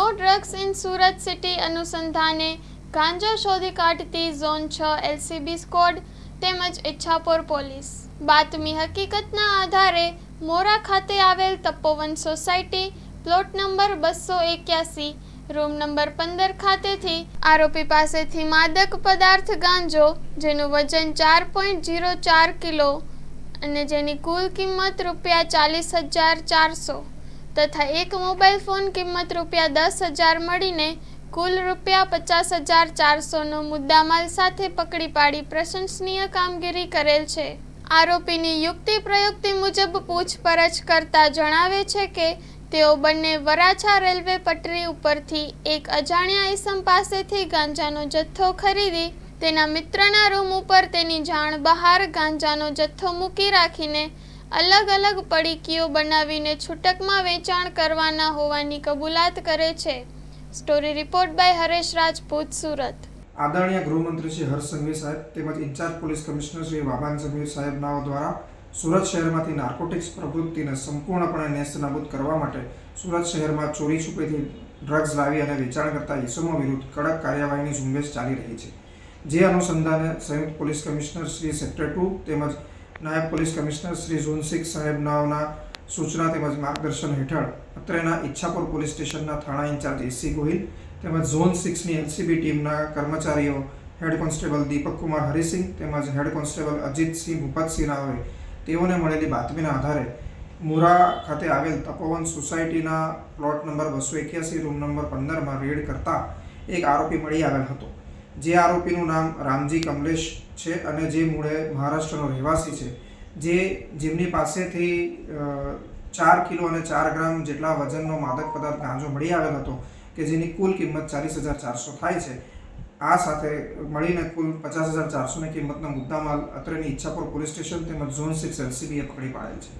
No drugs in Surat city અનુસંધાને ગાંજો શોધી કાઢતી ઝોન 6 એલસીબી સ્ક્વોડ તેમજ ઈચ્છાપોર પોલીસ. બાતમી હકીકતના આધારે મોરા ખાતે આવેલ Tapovan society plot number 281 room number 15 ખાતેથી આરોપી પાસેથી માદક પદાર્થ ગાંજો જેનું વજન 4.04 કિલો અને જેની કુલ કિંમત ₹40,400 તથા એક મોબાઈલ ફોન કિંમત ₹10,000 મળીને કુલ ₹50,400નો મુદ્દામાલ સાથે પકડી પાડી પ્રશંસનીય કામગીરી કરેલ છે. આરોપીની યુક્તિ પ્રયુક્તિ મુજબ પૂછપરછ કરતા જણાવે છે કે તેઓ બંને વરાછા રેલવે પટરી ઉપરથી એક અજાણ્યા ઈસમ પાસેથી ગાંજાનો જથ્થો ખરીદી તેના મિત્રના રૂમ ઉપર તેની જાણ બહાર ગાંજાનો જથ્થો મૂકી રાખીને અલગ અલગ પડીકીઓ બનાવીને છૂટકમાં વેચાણ કરવાના હોવાની કબૂલાત કરે છે. Story report by Haresh Rajput, Surat. આદરણીય ગૃહમંત્રી શ્રી હર્ષ સંઘવી સાહેબ તેમજ in-charge police commissioner Shri Vaban Sanghavi સાહેબનાઓ દ્વારા સુરત શહેરમાંથી નાર્કોટિક્સ પ્રવૃત્તિને સંપૂર્ણપણે નેસ્તનાબૂદ કરવા માટે સુરત શહેરમાં ચોરી છુપેથી ડ્રગ્સ લાવી અને વેચાણ કરતા ઇસમો વિરુદ્ધ કડક કાર્યવાહીની ઝુંબેશ ચાલી રહી છે. જે અનુસંધાને સંયુક્ત પોલીસ કમિશનર શ્રી સેક્ટર 2 તેમજ નાયબ પોલીસ કમિશનર શ્રી ઝોન 6 સાહેબનાઓના સૂચના તેમજ માર્ગદર્શન હેઠળ અત્રેના ઈચ્છાપુર પોલીસ સ્ટેશનના થાણા ઇન્ચાર્જ એસી ગોહિલ તેમજ ઝોન 6ની એલસીબી ટીમના કર્મચારીઓ હેડ કોન્સ્ટેબલ દીપક કુમાર હરિસિંહ તેમજ હેડ કોન્સ્ટેબલ અજીતસિંહ ભૂપતસિંહનાઓએ તેઓને મળેલી બાતમીના આધારે મોરા ખાતે આવેલ તપોવન સોસાયટીના પ્લોટ નંબર 281 રૂમ નંબર 15માં રેડ કરતા એક આરોપી મળી આવેલ હતો. જે આરોપીનું નામ રામજી કમલેશ છે અને જે મૂળે મહારાષ્ટ્રનો રહેવાસી છે, જેમની પાસેથી 4 કિલો અને 4 ગ્રામ જેટલા વજનનો માદક પદાર્થ ગાંજો મળી આવેલ હતો કે જેની કુલ કિંમત 40,400 થાય છે. આ સાથે મળીને કુલ 50,400ની કિંમતનો મુદ્દામાલ અત્રેની ઈચ્છાપુર પોલીસ સ્ટેશન તેમજ ઝોન 6 એલસીબીએ પકડી પાડેલ છે.